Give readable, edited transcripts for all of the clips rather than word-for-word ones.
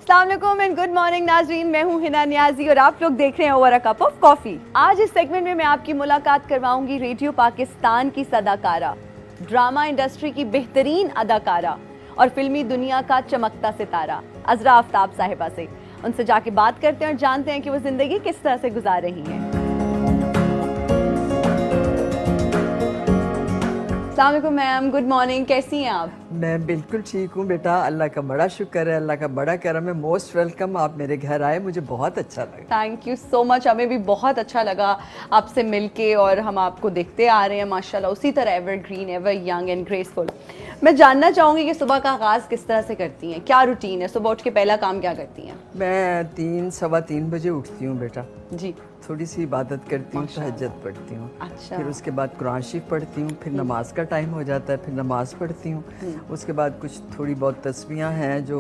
अस्सलाम वालेकुम and good morning नाजरीन, मैं हूँ हिना नियाजी और आप लोग देख रहे हैं over a cup of coffee. आज इस सेगमेंट में मैं आपकी मुलाकात करवाऊंगी रेडियो पाकिस्तान की सदाकारा, ड्रामा इंडस्ट्री की बेहतरीन अदाकारा और फिल्मी दुनिया का चमकता सितारा अज़रा आफ्ताब साहिबा से। उनसे जाके बात करते हैं और जानते हैं कि वो ज़िंदगी किस तरह से गुजार रही हैं। अस्सलाम वालेकुम मैम, गुड मॉर्निंग, कैसी हैं आप? मैं बिल्कुल ठीक हूँ बेटा, अल्लाह का बड़ा शुक्र है, अल्लाह का बड़ा करम है। मोस्ट वेलकम, आप मेरे घर आए, मुझे बहुत अच्छा लगा। थैंक यू सो मच, हमें भी बहुत अच्छा लगा आपसे मिलके और हम आपको देखते आ रहे हैं माशाल्लाह उसी तरह evergreen, ever young and graceful. मैं जानना चाहूँगी कि सुबह का आगाज़ किस तरह से करती हैं, क्या रूटीन है, सुबह उठ के पहला काम क्या करती हैं? मैं 3-3:15 बजे उठती हूँ बेटा जी, थोड़ी सी इबादत करती हूँ, तहज्जुद पढ़ती हूँ। अच्छा। फिर उसके बाद कुरान शरीफ पढ़ती हूँ, फिर नमाज का टाइम हो जाता है, फिर नमाज पढ़ती हूँ। उसके बाद कुछ थोड़ी बहुत तस्बीहां हैं जो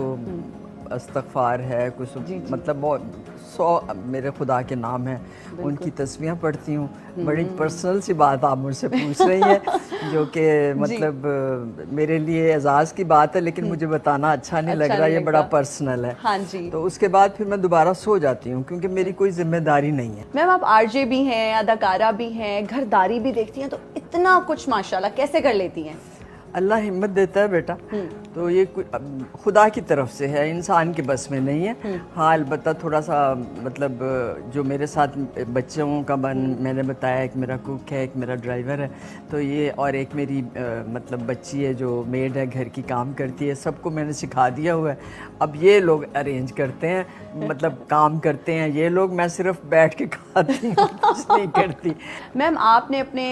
इस्तग़फ़ार है, कुछ मतलब बहुत 100 मेरे खुदा के नाम हैं, उनकी तस्बीहां पढ़ती हूँ। बड़ी पर्सनल सी बात आप मुझसे पूछ रही हैं जो कि मतलब मेरे लिए एजाज़ की बात है, लेकिन मुझे बताना अच्छा नहीं लग रहा, ये बड़ा पर्सनल है। हाँ जी। तो उसके बाद फिर मैं दोबारा सो जाती हूँ क्योंकि मेरी कोई जिम्मेदारी नहीं है। मैम आप आरजे भी हैं, अदाकारा भी हैं, घरदारी भी देखती हैं, तो इतना कुछ माशाल्लाह कैसे कर लेती हैं? अल्लाह हिम्मत देता है बेटा, तो ये खुदा की तरफ से है, इंसान के बस में नहीं है। हाँ अलबत्ता थोड़ा सा मतलब जो मेरे साथ बच्चों का मैंने बताया, एक मेरा कुक है, एक मेरा ड्राइवर है, तो ये और एक मेरी मतलब बच्ची है जो मेड है, घर की काम करती है, सबको मैंने सिखा दिया हुआ है। अब ये लोग अरेंज करते हैं, मतलब काम करते हैं ये लोग, मैं सिर्फ बैठ के खाती हूँ, कुछ नहीं करती। मैम आपने अपने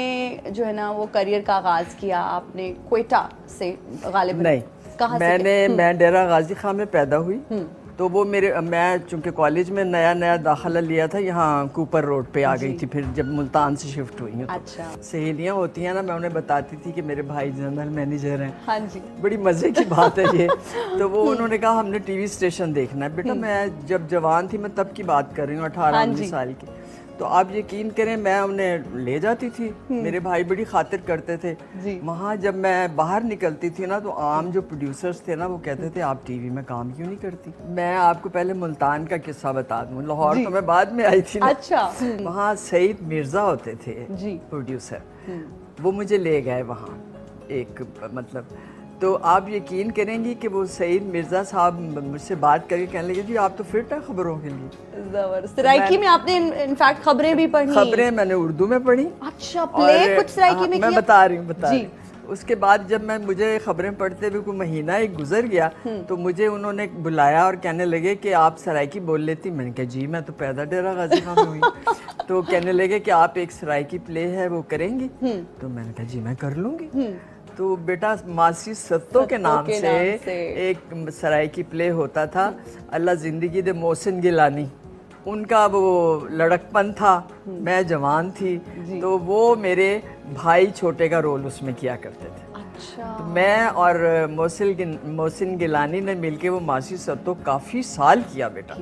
जो है ना वो करियर का आगाज़ किया आपने क्वेटा से गालिबन? नहीं, कहाँ से? मैं डेरा गाजी खां में पैदा हुई, तो वो मैं चूँकि कॉलेज में नया दाखिला लिया था, यहाँ कूपर रोड पे आ गई थी। फिर जब मुल्तान से शिफ्ट हुई हूँ तो अच्छा। सहेलियाँ होती हैं ना, मैं उन्हें बताती थी कि मेरे भाई जनरल मैनेजर हैं। हाँ जी। बड़ी मज़े की बात है ये। तो वो उन्होंने कहा हमने टीवी स्टेशन देखना है। बेटा मैं जब जवान थी, मैं तब की बात कर रही हूँ, 18-19 साल की। तो आप यकीन करें मैं उन्हें ले जाती थी, मेरे भाई बड़ी खातिर करते थे। वहाँ जब मैं बाहर निकलती थी ना, तो आम जो प्रोड्यूसर्स थे ना, वो कहते थे आप टीवी में काम क्यों नहीं करती। मैं आपको पहले मुल्तान का किस्सा बता दूँ, लाहौर तो मैं बाद में आई थी ना। अच्छा। वहाँ सईद मिर्ज़ा होते थे प्रोड्यूसर, वो मुझे ले गए वहाँ एक मतलब, तो आप यकीन करेंगी कि वो सईद मिर्ज़ा साहब मुझसे बात करके कहने लगे जी आप तो फिट है खबरों के लिए। ज़बरदस्त। सराइकी में आपने इनफैक्ट खबरें भी पढ़ी? खबरें मैंने उर्दू में पढ़ी। अच्छा, प्ले कुछ सराइकी में मैं किया? बता रही हूँ। उसके बाद जब मुझे खबरें पढ़ते हुए कोई महीना एक गुजर गया, तो मुझे उन्होंने बुलाया और कहने लगे कि आप सराइकी बोल लेती। मैंने कहा जी मैं तो पैदा डेरा गाजी खां में हुई। तो कहने लगे कि आप एक सराइकी प्ले है वो करेंगी? तो मैंने कहा जी मैं कर लूँगी। तो बेटा मासी सत्तो के नाम से एक सराइकी प्ले होता था, अल्लाह ज़िंदगी दे मोहसिन गिलानी, उनका वो लड़कपन था, मैं जवान थी, तो वो मेरे भाई छोटे का रोल उसमें किया करते थे। अच्छा। तो मैं और मोहसिन गिलानी ने मिलके वो मासी सत्तो काफ़ी साल किया बेटा,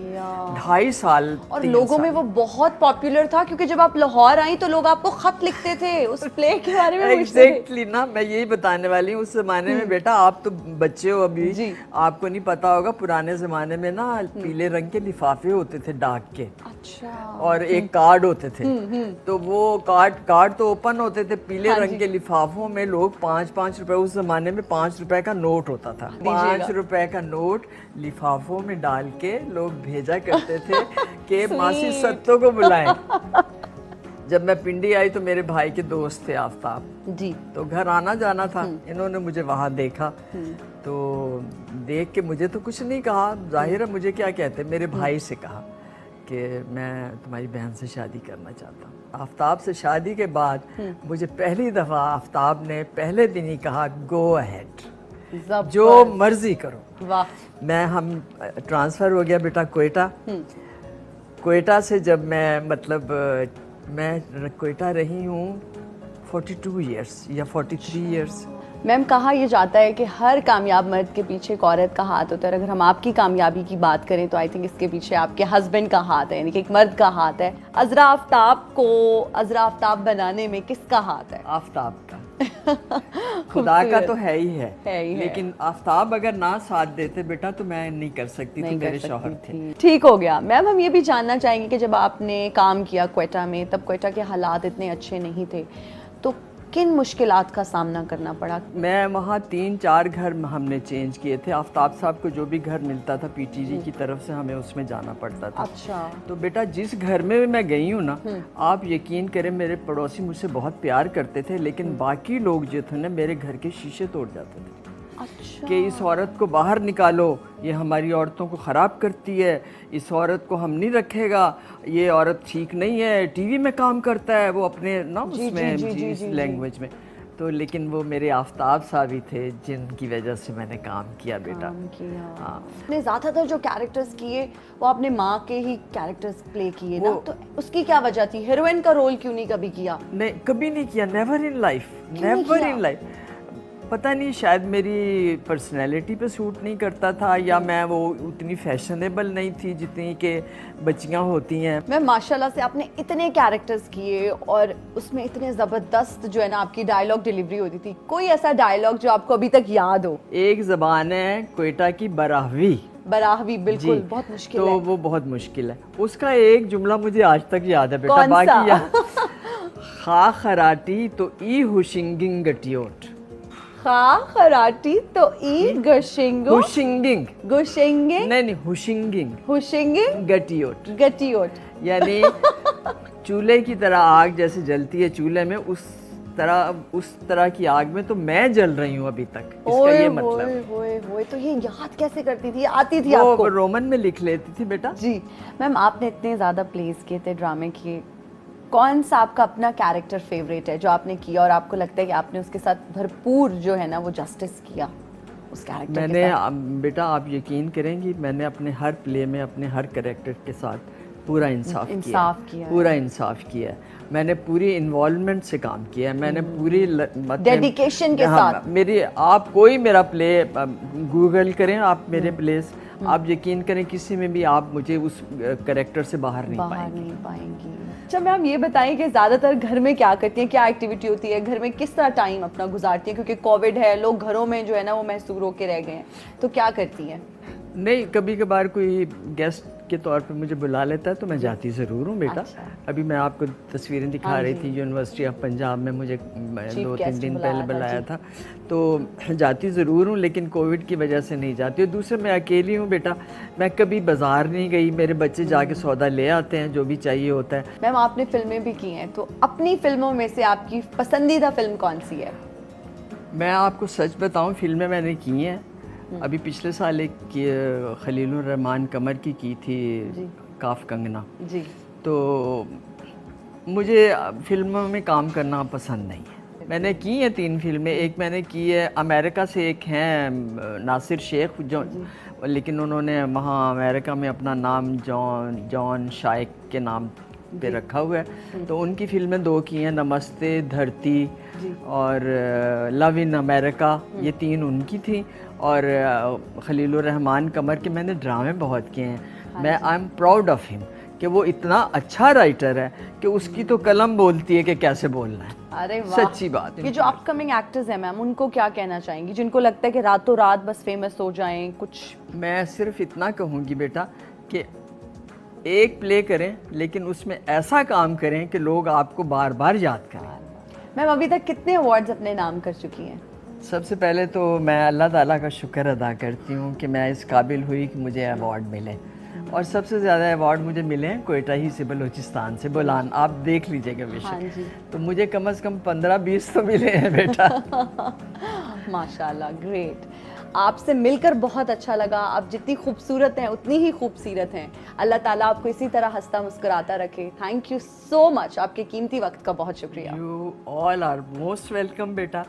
2.5 साल। और लोगों में वो बहुत पॉपुलर था क्योंकि जब आप लाहौर आई तो लोग आपको खत लिखते थे उस प्ले के बारे में। एग्जैक्टली ना, मैं यही बताने वाली हूँ। उस ज़माने में बेटा आप तो बच्चे हो अभी, आपको नहीं पता होगा, पुराने ज़माने में ना पीले रंग के लिफाफे होते थे डाक के। अच्छा। और एक कार्ड होते थे, तो वो कार्ड तो ओपन होते थे, पीले रंग के लिफाफों में लोग 5-5 रुपए, उस जमाने में 5 रुपए का नोट होता था, 5 रुपए का नोट लिफाफों में डाल के लोग भेजा करते थे कि मासी सत्तो को बुलाएं। जब मैं पिंडी आई तो मेरे भाई के दोस्त थे आफ्ताब जी, तो घर आना जाना था, इन्होंने मुझे वहाँ देखा, तो देख के मुझे तो कुछ नहीं कहा, जाहिर है मुझे क्या कहते, मेरे भाई से कहा कि मैं तुम्हारी बहन से शादी करना चाहता हूँ। आफ्ताब से शादी के बाद मुझे पहली दफ़ा आफ्ताब ने पहले दिन ही कहा गो अहेड, जो मर्जी करो। वाह। हम ट्रांसफ़र हो गया बेटा क्वेटा। क्वेटा से जब मैं मतलब मैं क्वेटा रही हूँ 42 ईयर्स या 43 ईयर्स। मैम कहा यह जाता है कि हर कामयाब मर्द के पीछे एक औरत का हाथ होता है, और अगर हम आपकी कामयाबी की बात करें तो आई थिंक इसके पीछे आपके हस्बैंड का हाथ है, यानी कि एक मर्द का हाथ है। अज़रा आफ्ताब को अज़रा आफ्ताब बनाने में किसका हाथ है? आफ्ताब का। خدا کا تو ہے ہی ہے ہی ہے. لیکن آفتاب اگر نہ ساتھ دیتے بیٹا تو میں نہیں کر سکتی تھی, میرے شوہر تھے. ٹھیک ہو گیا. میم ہم یہ بھی جاننا چاہیں گے کہ جب آپ نے کام کیا کوئٹہ میں, تب کوئٹہ کے حالات اتنے اچھے نہیں تھے, تو کن مشکلات کا سامنا کرنا پڑا؟ میں وہاں 3-4 گھر ہم نے چینج کیے تھے. آفتاب صاحب کو جو بھی گھر ملتا تھا پی ٹی جی کی طرف سے ہمیں اس میں جانا پڑتا تھا. اچھا. تو بیٹا جس گھر میں میں گئی ہوں نا, آپ یقین کریں میرے پڑوسی مجھ سے بہت پیار کرتے تھے, لیکن باقی لوگ جو تھے نا میرے گھر کے شیشے توڑ جاتے تھے. اچھا. کہ اس عورت کو باہر نکالو, یہ ہماری عورتوں کو خراب کرتی ہے, اس عورت کو ہم نہیں رکھے گا, یہ عورت ٹھیک نہیں ہے, ٹی وی میں کام کرتا ہے وہ اپنے نا اس میں اس لینگویج میں. تو لیکن وہ میرے آفتاب صاحب ہی تھے جن کی وجہ سے میں نے کام کیا بیٹا. آپ نے زیادہ تر جو کیریکٹرز کیے وہ اپنے ماں کے ہی کیریکٹرز پلے کیے نا, تو اس کی کیا وجہ تھی؟ ہیروئن کا رول کیوں نہیں کبھی کیا؟ نہیں, کبھی نہیں کیا, never in life, never in life. پتہ نہیں, شاید میری پرسنالٹی پہ سوٹ نہیں کرتا تھا, یا میں وہ اتنی فیشنیبل نہیں تھی جتنی کہ بچیاں ہوتی ہیں. میں ماشاءاللہ سے آپ نے اتنے کیریکٹرز کیے اور اس میں اتنے زبردست جو ہے نا آپ کی ڈائلاگ ڈیلیوری ہوتی تھی. کوئی ایسا ڈائلاگ جو آپ کو ابھی تک یاد ہو؟ ایک زبان ہے کوئٹہ کی براہوی. براہوی, بالکل بہت مشکل ہے. تو وہ بہت مشکل ہے. اس کا ایک جملہ مجھے آج تک یاد ہے بیٹا. باقی خا خراٹی تو ای ہوشنگنگ گٹیوٹ. خا خراٹی تو ای گشنگو ہوشنگنگ گشنگنگ نہیں ہوشنگنگ ہوشنگنگ گٹیوٹ. گٹیوٹ یعنی چولہے کی طرح آگ جیسے جلتی ہے چولہے میں, اس طرح کی آگ میں تو میں جل رہی ہوں ابھی تک. اس کا یہ مطلب. تو یہ یاد کیسے کرتی تھی, آتی تھی آپ کو؟ رومن میں لکھ لیتی تھی بیٹا. جی میم, آپ نے اتنے زیادہ پلیز کیے تھے, ڈرامے کیے, کون سا آپ کا اپنا کیریکٹر فیوریٹ ہے جو آپ نے کیا اور آپ کو لگتا ہے کہ آپ نے اس کے ساتھ بھرپور جو ہے نا وہ جسٹس کیا اس کیریکٹر کے ساتھ؟ میں نے بیٹا, آپ یقین کریں گی, میں نے اپنے ہر پلے میں اپنے ہر کریکٹر کے ساتھ پورا انصاف کیا, پورا انصاف کیا ہے. میں نے پوری انوالومنٹ سے کام کیا ہے, میں نے پوری ڈیڈیکیشن کے ساتھ. میری آپ کوئی میرا پلے گوگل کریں, آپ میرے پلیز, آپ یقین کریں کسی میں بھی آپ مجھے اس کریکٹر سے باہر نہیں پائیں گی. اچھا میم, یہ بتائیں کہ زیادہ تر گھر میں کیا کرتی ہیں, کیا ایکٹیویٹی ہوتی ہے گھر میں, کس طرح ٹائم اپنا گزارتی ہیں؟ کیونکہ کووڈ ہے, لوگ گھروں میں جو ہے نا وہ محصور ہو کے رہ گئے ہیں, تو کیا کرتی ہیں؟ نہیں, کبھی کبھار کوئی گیسٹ کے طور پہ مجھے بلا لیتا ہے تو میں جاتی ضرور ہوں بیٹا. ابھی میں آپ کو تصویریں دکھا رہی تھی, یونیورسٹی آف پنجاب میں مجھے 2-3 دن پہلے بلایا تھا, تو جاتی ضرور ہوں, لیکن کووڈ کی وجہ سے نہیں جاتی. اور دوسرے میں اکیلی ہوں بیٹا, میں کبھی بازار نہیں گئی, میرے بچے جا کے سودا لے آتے ہیں جو بھی چاہیے ہوتا ہے. میم آپ نے فلمیں بھی کی ہیں, تو اپنی فلموں میں سے آپ کی پسندیدہ فلم کون سی ہے؟ میں آپ کو سچ بتاؤں, فلمیں میں نے کی ہیں. ابھی پچھلے سال ایک خلیل الرحمان قمر کی تھی, کاف کنگنا. جی. تو مجھے فلموں میں کام کرنا پسند نہیں ہے. میں نے کی ہیں 3 فلمیں. ایک میں نے کی ہے امریکہ سے, ایک ہیں ناصر شیخ جو, لیکن انہوں نے وہاں امریکہ میں اپنا نام جان شائق کے نام پہ رکھا ہوا ہے, تو ان کی فلمیں 2 کی ہیں, نمستے دھرتی اور لو ان امریکہ, یہ 3 ان کی تھیں. اور خلیل الرحمان قمر کے میں نے ڈرامے بہت کیے ہیں. میں آئی ایم پراؤڈ آف ہم کہ وہ اتنا اچھا رائٹر ہے کہ اس کی تو قلم بولتی ہے کہ کیسے بولنا ہے. ارے واہ, سچی بات. یہ جو اپ کمنگ ایکٹرز ہیں میم, ان کو کیا کہنا چاہیں گی جن کو لگتا ہے کہ راتوں رات بس فیمس ہو جائیں کچھ؟ میں صرف اتنا کہوں گی بیٹا کہ ایک پلے کریں, لیکن اس میں ایسا کام کریں کہ لوگ آپ کو بار بار یاد کریں. میم ابھی تک کتنے ایوارڈز اپنے نام کر چکی ہیں؟ سب سے پہلے تو میں اللہ تعالیٰ کا شکر ادا کرتی ہوں کہ میں اس قابل ہوئی کہ مجھے ایوارڈ ملے, اور سب سے زیادہ ایوارڈ مجھے ملے ہیں کوئٹہ ہی سے, بلوچستان سے, بولان. آپ دیکھ لیجئے گا بے شک, تو مجھے کم از کم 15-20 تو ملے ہیں بیٹا. ماشاءاللہ, گریٹ. آپ سے مل کر بہت اچھا لگا. آپ جتنی خوبصورت ہیں اتنی ہی خوبصورت ہیں. اللہ تعالیٰ آپ کو اسی طرح ہنستا مسکراتا رکھے. تھینک یو سو مچ, آپ کے قیمتی وقت کا بہت شکریہ. You all are most welcome beta.